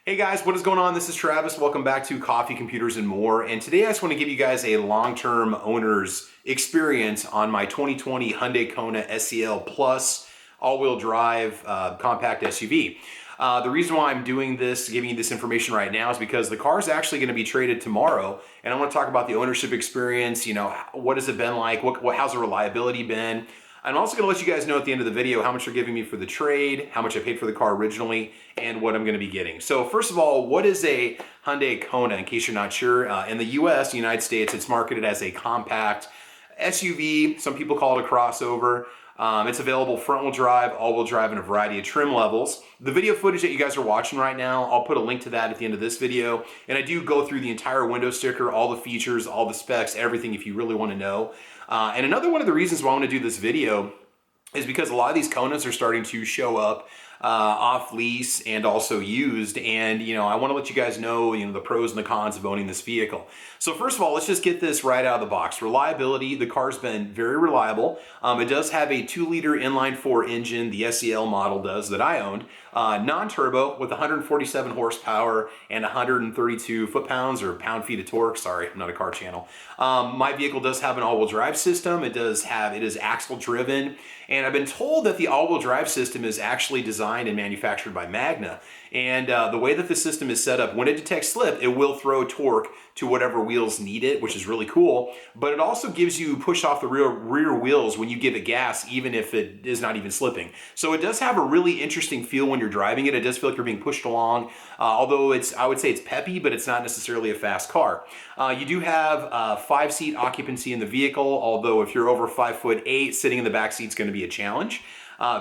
Hey guys, what is going on? This is Travis. Welcome back to Coffee, Computers, and More. And today I just want to give you guys a long-term owner's experience on my 2020 Hyundai Kona SEL Plus all-wheel drive compact SUV. The reason why I'm doing this, giving you this information right now, is because the car is actually going to be traded tomorrow, and I want to talk about the ownership experience. You know, what has it been like? How's the reliability been? I'm also going to let you guys know at the end of the video how much they're giving me for the trade, how much I paid for the car originally, and what I'm going to be getting. So first of all, what is a Hyundai Kona, in case you're not sure? In the US, the United States, it's marketed as a compact SUV. Some people call it a crossover. It's available front-wheel drive, all-wheel drive, and a variety of trim levels. The video footage that you guys are watching right now, I'll put a link to that at the end of this video. And I do go through the entire window sticker, all the features, all the specs, everything if you really want to know. And another one of the reasons why I want to do this video is because a lot of these Konas are starting to show up off lease and also used, and I want to let you guys know the pros and the cons of owning this vehicle. So first of all, let's just get this right out of the box. Reliability: the car's been very reliable. It does have a 2-liter inline-4 engine, the SEL model does, that I owned, non-turbo with 147 horsepower and 132 foot-pounds or pound-feet of torque. Sorry, I'm not a car channel. My vehicle does have an all-wheel drive system. It is axle driven, and I've been told that the all-wheel drive system is actually designed and manufactured by Magna. And the way that the system is set up, when it detects slip, it will throw torque to whatever wheels need it, which is really cool. But it also gives you push off the rear wheels when you give it gas, even if it is not even slipping. So it does have a really interesting feel when you're driving it. It does feel like you're being pushed along, although I would say it's peppy, but it's not necessarily a fast car. You do have 5-seat occupancy in the vehicle, although if you're over 5'8", sitting in the back seat is going to be a challenge.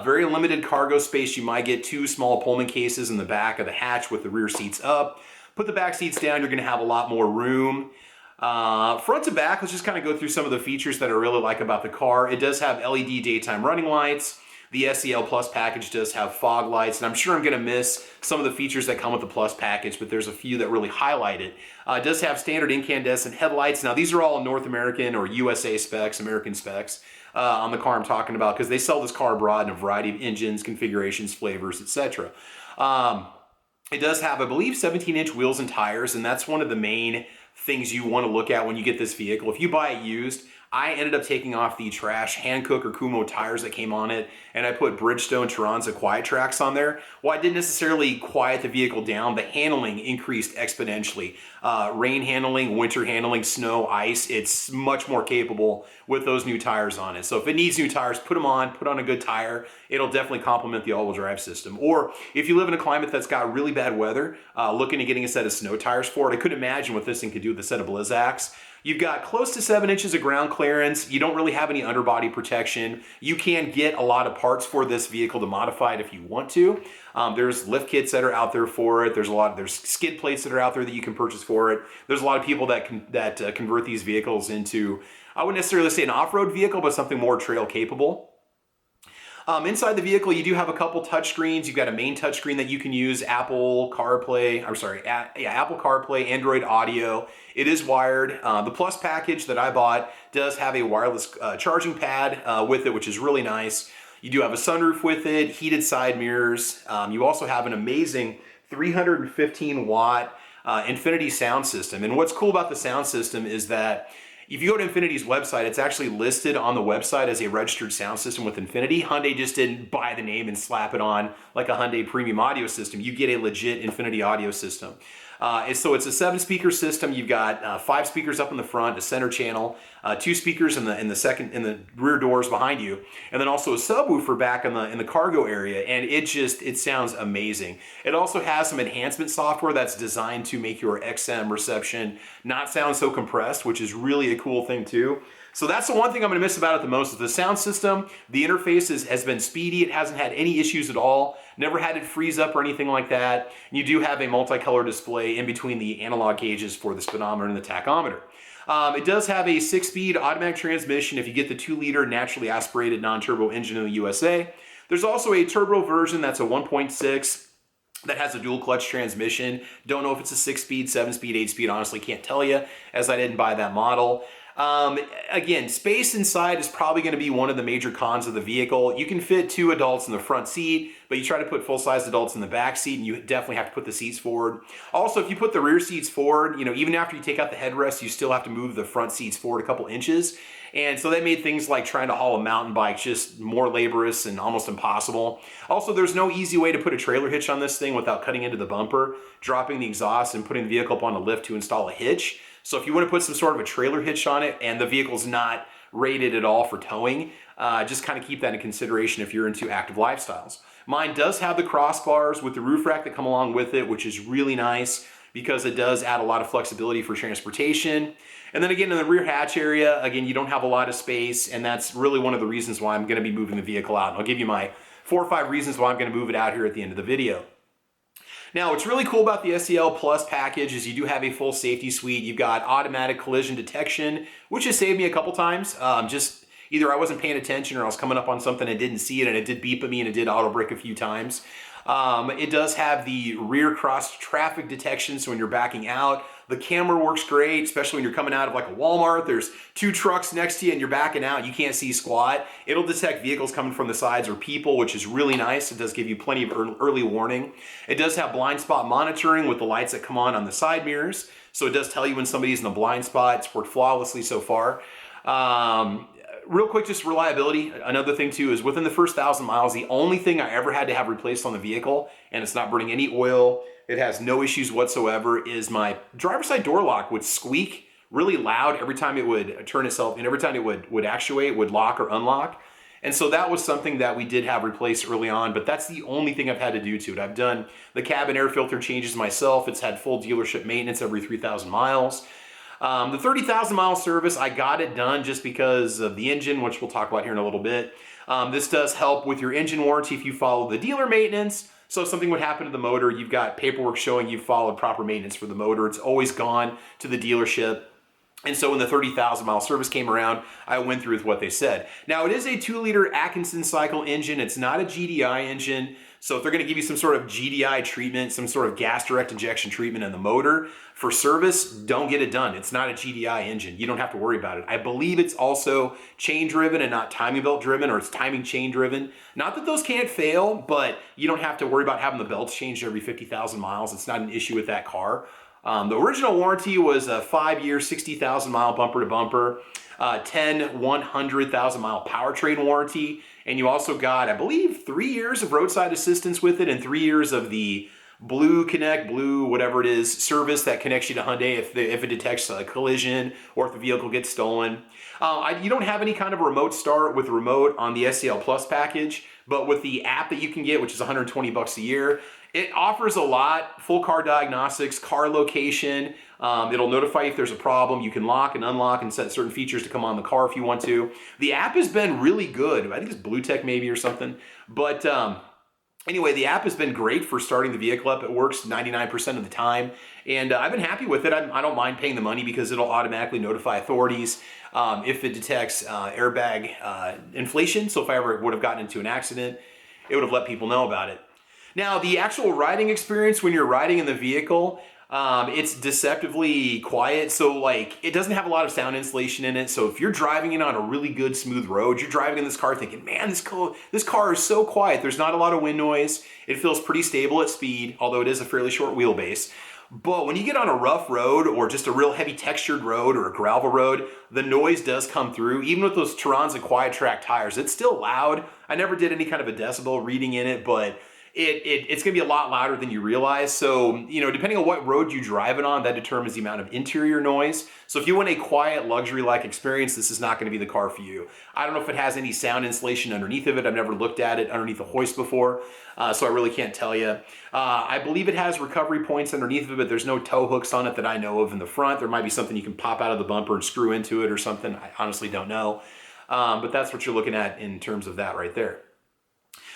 Very limited cargo space. You might get 2 small Pullman cases in the back of the hatch with the rear seats up. Put the back seats down, you're going to have a lot more room. Front to back, let's just kind of go through some of the features that I really like about the car. It does have LED daytime running lights. The SEL Plus package does have fog lights, and I'm sure I'm going to miss some of the features that come with the Plus package, but there's a few that really highlight it. It does have standard incandescent headlights. Now, these are all North American or USA specs, American specs, on the car I'm talking about, because they sell this car abroad in a variety of engines, configurations, flavors, etc. It does have, I believe, 17-inch wheels and tires, and that's one of the main things you want to look at when you get this vehicle. If you buy it used, I ended up taking off the trash Hankook or Kumho tires that came on it, and I put Bridgestone Turanza Quiet Tracks on there. Well, I didn't necessarily quiet the vehicle down. The handling increased exponentially. Rain handling, winter handling, snow, ice, it's much more capable with those new tires on it. So if it needs new tires, put them on, put on a good tire. It'll definitely complement the all-wheel drive system. Or if you live in a climate that's got really bad weather, looking at getting a set of snow tires for it, I couldn't imagine what this thing could do with a set of Blizzaks. You've got close to 7 inches of ground clearance. You don't really have any underbody protection. You can get a lot of parts for this vehicle to modify it if you want to. There's lift kits that are out there for it. There's skid plates that are out there that you can purchase for it. There's a lot of people that convert these vehicles into, I wouldn't necessarily say an off-road vehicle, but something more trail capable. Inside the vehicle, you do have a couple touchscreens. You've got a main touchscreen that you can use, Apple CarPlay, Android Audio. It is wired. The Plus package that I bought does have a wireless charging pad with it, which is really nice. You do have a sunroof with it, heated side mirrors. You also have an amazing 315-watt Infinity sound system. And what's cool about the sound system is that if you go to Infinity's website, it's actually listed on the website as a registered sound system with Infinity. Hyundai just didn't buy the name and slap it on like a Hyundai premium audio system. You get a legit Infinity audio system. So it's a 7-speaker system. You've got 5 speakers up in the front, a center channel, 2 speakers in the rear doors behind you, and then also a subwoofer back in the cargo area. And it sounds amazing. It also has some enhancement software that's designed to make your XM reception not sound so compressed, which is really a cool thing too. So that's the one thing I'm going to miss about it the most is the sound system. The interface has been speedy. It hasn't had any issues at all. Never had it freeze up or anything like that. You do have a multicolor display in between the analog gauges for the speedometer and the tachometer. It does have a 6-speed automatic transmission if you get the 2-liter naturally aspirated non-turbo engine in the USA. There's also a turbo version that's a 1.6 that has a dual clutch transmission. Don't know if it's a 6-speed, 7-speed, 8-speed, honestly can't tell you, as I didn't buy that model. Again, space inside is probably going to be one of the major cons of the vehicle. You can fit 2 adults in the front seat, but you try to put full-size adults in the back seat, and you definitely have to put the seats forward. Also, if you put the rear seats forward, even after you take out the headrest, you still have to move the front seats forward a couple inches. And so that made things like trying to haul a mountain bike just more laborious and almost impossible. Also, there's no easy way to put a trailer hitch on this thing without cutting into the bumper, dropping the exhaust, and putting the vehicle up on a lift to install a hitch. So if you want to put some sort of a trailer hitch on it and the vehicle's not rated at all for towing, just kind of keep that in consideration if you're into active lifestyles. Mine does have the crossbars with the roof rack that come along with it, which is really nice because it does add a lot of flexibility for transportation. And then again, in the rear hatch area, again, you don't have a lot of space, and that's really one of the reasons why I'm going to be moving the vehicle out. And I'll give you my 4 or 5 reasons why I'm going to move it out here at the end of the video. Now, what's really cool about the SEL Plus package is you do have a full safety suite. You've got automatic collision detection, which has saved me a couple times. Just either I wasn't paying attention or I was coming up on something and didn't see it, and it did beep at me and it did auto brake a few times. It does have the rear cross traffic detection, so when you're backing out, the camera works great, especially when you're coming out of like a Walmart. There's 2 trucks next to you and you're backing out, you can't see squat. It'll detect vehicles coming from the sides or people, which is really nice. It does give you plenty of early warning. It does have blind spot monitoring with the lights that come on the side mirrors. So it does tell you when somebody's in a blind spot. It's worked flawlessly so far. Real quick, just reliability. Another thing too is within the first 1,000 miles, the only thing I ever had to have replaced on the vehicle, and it's not burning any oil, it has no issues whatsoever, is my driver's side door lock would squeak really loud every time it would turn itself, and every time it would actuate, would lock or unlock. And so that was something that we did have replaced early on, but that's the only thing I've had to do to it. I've done the cabin air filter changes myself. It's had full dealership maintenance every 3,000 miles. The 30,000 mile service, I got it done just because of the engine, which we'll talk about here in a little bit. This does help with your engine warranty if you follow the dealer maintenance. So if something would happen to the motor, you've got paperwork showing you've followed proper maintenance for the motor. It's always gone to the dealership. And so when the 30,000 mile service came around, I went through with what they said. Now it is a 2-liter Atkinson cycle engine. It's not a GDI engine. So if they're going to give you some sort of GDI treatment, some sort of gas direct injection treatment in the motor for service, don't get it done. It's not a GDI engine. You don't have to worry about it. I believe it's also chain driven and not timing belt driven, or it's timing chain driven. Not that those can't fail, but you don't have to worry about having the belts changed every 50,000 miles. It's not an issue with that car. The original warranty was a 5-year, 60,000 mile bumper to bumper, 10 100,000 mile powertrain warranty. And you also got, I believe, 3 years of roadside assistance with it and 3 years of the Blue Connect, Blue, whatever it is, service that connects you to Hyundai if it detects a collision or if the vehicle gets stolen. You don't have any kind of a remote start with the remote on the SEL Plus package, but with the app that you can get, which is $120 a year, it offers a lot: full car diagnostics, car location. It'll notify you if there's a problem. You can lock and unlock and set certain features to come on the car if you want to. The app has been really good. I think it's Blue Tech maybe or something. But anyway, the app has been great for starting the vehicle up. It works 99% of the time. And I've been happy with it. I don't mind paying the money because it'll automatically notify authorities if it detects airbag inflation. So if I ever would have gotten into an accident, it would have let people know about it. Now, the actual riding experience when you're riding in the vehicle, it's deceptively quiet. So like, it doesn't have a lot of sound insulation in it. So if you're driving it on a really good smooth road, you're driving in this car thinking, man, this car is so quiet. There's not a lot of wind noise. It feels pretty stable at speed, although it is a fairly short wheelbase. But when you get on a rough road or just a real heavy textured road or a gravel road, the noise does come through. Even with those Turanza Quiet Track tires, it's still loud. I never did any kind of a decibel reading in it, but it's going to be a lot louder than you realize. So, depending on what road you drive it on, that determines the amount of interior noise. So if you want a quiet, luxury-like experience, this is not going to be the car for you. I don't know if it has any sound insulation underneath of it. I've never looked at it underneath a hoist before, so I really can't tell you. I believe it has recovery points underneath of it, but there's no tow hooks on it that I know of in the front. There might be something you can pop out of the bumper and screw into it or something. I honestly don't know. But that's what you're looking at in terms of that right there.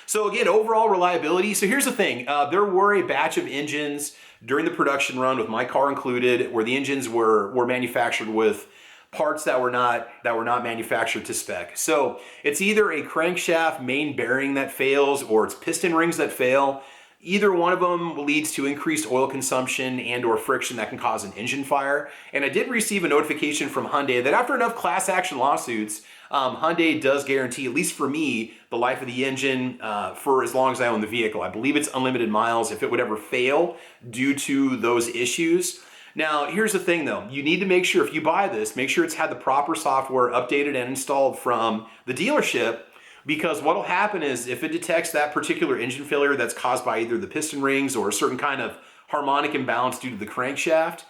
So again, overall reliability. So here's the thing. There were a batch of engines during the production run with my car included where the engines were manufactured with parts that were not manufactured to spec. So it's either a crankshaft main bearing that fails or it's piston rings that fail. Either one of them leads to increased oil consumption and or friction that can cause an engine fire. And I did receive a notification from Hyundai that after enough class action lawsuits, Hyundai does guarantee, at least for me, the life of the engine for as long as I own the vehicle. I believe it's unlimited miles if it would ever fail due to those issues. Now, here's the thing though, you need to make sure if you buy this, make sure it's had the proper software updated and installed from the dealership, because what'll happen is if it detects that particular engine failure that's caused by either the piston rings or a certain kind of harmonic imbalance due to the crankshaft,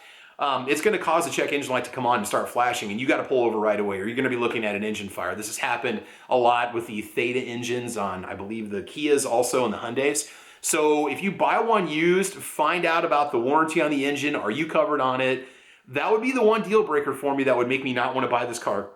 it's going to cause the check engine light to come on and start flashing, and you got to pull over right away or you're going to be looking at an engine fire. This has happened a lot with the Theta engines on, I believe, the Kias also and the Hyundais. So if you buy one used, find out about the warranty on the engine. Are you covered on it? That would be the one deal breaker for me that would make me not want to buy this car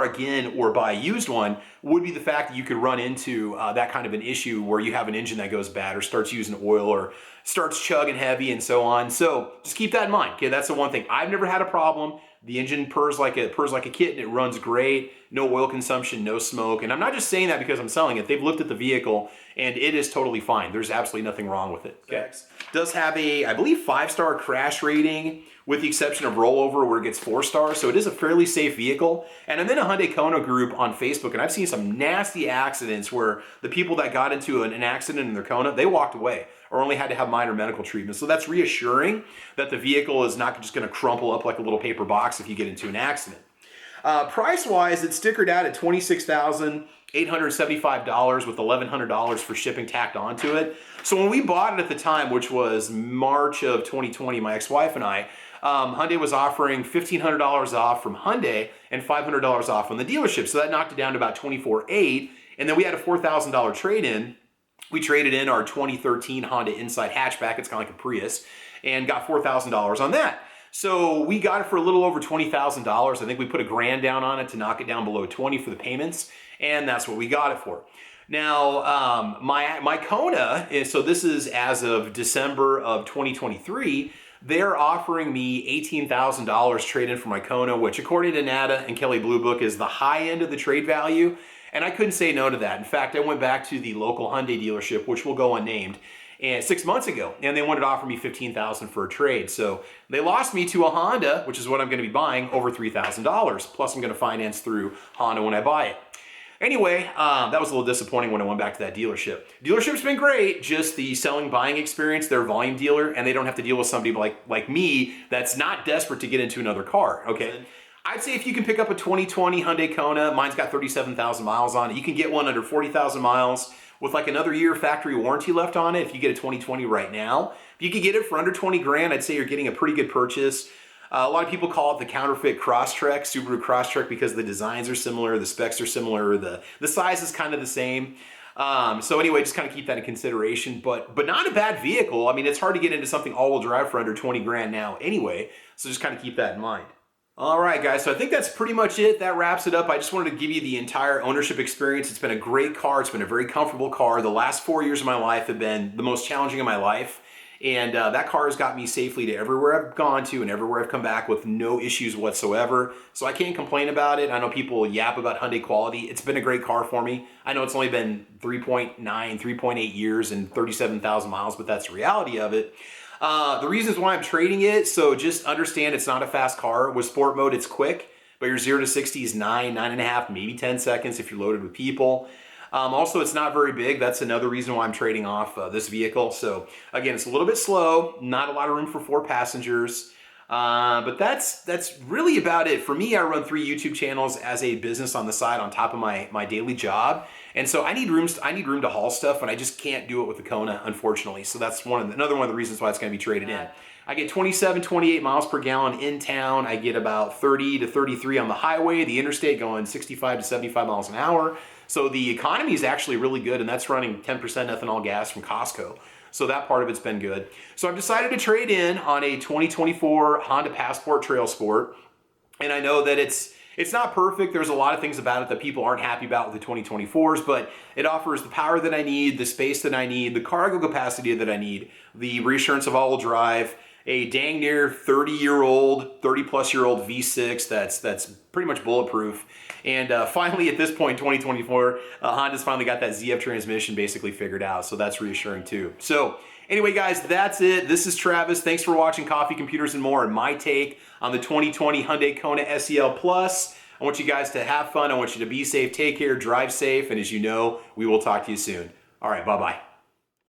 again or buy a used one, would be the fact that you could run into that kind of an issue where you have an engine that goes bad or starts using oil or starts chugging heavy and so on. So just keep that in mind. Okay, that's the one thing. I've never had a problem. The engine purrs like a kitten. It runs great. No oil consumption, no smoke. And I'm not just saying that because I'm selling it. They've looked at the vehicle and it is totally fine. There's absolutely nothing wrong with it. Okay. Does have a, I believe, 5-star crash rating, with the exception of rollover where it gets 4 stars. So it is a fairly safe vehicle. And I'm in a Hyundai Kona group on Facebook, and I've seen some nasty accidents where the people that got into an accident in their Kona, they walked away or only had to have minor medical treatment. So that's reassuring that the vehicle is not just gonna crumple up like a little paper box if you get into an accident. Price-wise, it's stickered out at $26,875 with $1,100 for shipping tacked onto it. So when we bought it at the time, which was March of 2020, my ex-wife and I, Hyundai was offering $1,500 off from Hyundai and $500 off on the dealership. So that knocked it down to about $24,800. And then we had a $4,000 trade-in. We traded in our 2013 Honda Insight hatchback. It's kind of like a Prius, and got $4,000 on that. So we got it for a little over $20,000. I think we put $1,000 down on it to knock it down below 20 for the payments, and that's what we got it for. Now, my Kona is, so this is as of December of 2023, they're offering me $18,000 trade-in for my Kona, which according to NADA and Kelley Blue Book is the high end of the trade value. And I couldn't say no to that. In fact, I went back to the local Hyundai dealership, which will go unnamed, and 6 months ago, and they wanted to offer me $15,000 for a trade. So they lost me to a Honda, which is what I'm going to be buying, over $3,000. Plus I'm going to finance through Honda when I buy it. Anyway, that was a little disappointing when I went back to that dealership. Dealership's been great, just the selling buying experience. They're a volume dealer, and they don't have to deal with somebody like me that's not desperate to get into another car, okay? I'd say if you can pick up a 2020 Hyundai Kona, mine's got 37,000 miles on it. You can get one under 40,000 miles with like another year factory warranty left on it if you get a 2020 right now. If you could get it for under 20 grand, I'd say you're getting a pretty good purchase. A lot of people call it the counterfeit Crosstrek, Subaru Crosstrek, because the designs are similar, the specs are similar, the size is kind of the same. So anyway, just kind of keep that in consideration, but not a bad vehicle. I mean, it's hard to get into something all-wheel drive for under 20 grand now anyway, so just kind of keep that in mind. All right, guys, so I think that's pretty much it. That wraps it up. I just wanted to give you the entire ownership experience. It's been a great car. It's been a very comfortable car. The last 4 years of my life have been the most challenging of my life. And that car has got me safely to everywhere I've gone to and everywhere I've come back with no issues whatsoever. So I can't complain about it. I know people yap about Hyundai quality. It's been a great car for me. I know it's only been 3.8 years and 37,000 miles, but that's the reality of it. The reasons why I'm trading it, so just understand it's not a fast car. With sport mode, it's quick, but your 0 to 60 is 9.5, maybe 10 seconds if you're loaded with people. Also, it's not very big. That's another reason why I'm trading off this vehicle. So again, it's a little bit slow, not a lot of room for 4 passengers. But that's really about it. For me, I run 3 YouTube channels as a business on the side on top of my daily job. And so I need room to haul stuff, and I just can't do it with the Kona, unfortunately. So that's another one of the reasons why it's going to be traded in. I get 27, 28 miles per gallon in town. I get about 30 to 33 on the highway, the interstate going 65 to 75 miles an hour. So the economy is actually really good, and that's running 10% ethanol gas from Costco. So that part of it's been good. So I've decided to trade in on a 2024 Honda Passport Trail Sport. And I know that it's not perfect. There's a lot of things about it that people aren't happy about with the 2024s, but it offers the power that I need, the space that I need, the cargo capacity that I need, the reassurance of all-wheel drive, a dang near 30-year-old, 30-plus-year-old V6 that's pretty much bulletproof. And finally, at this point, 2024, Honda's finally got that ZF transmission basically figured out, so that's reassuring too. So anyway, guys, that's it. This is Travis. Thanks for watching Coffee, Computers, and More, and my take on the 2020 Hyundai Kona SEL Plus. I want you guys to have fun. I want you to be safe, take care, drive safe, and as you know, we will talk to you soon. All right, bye-bye.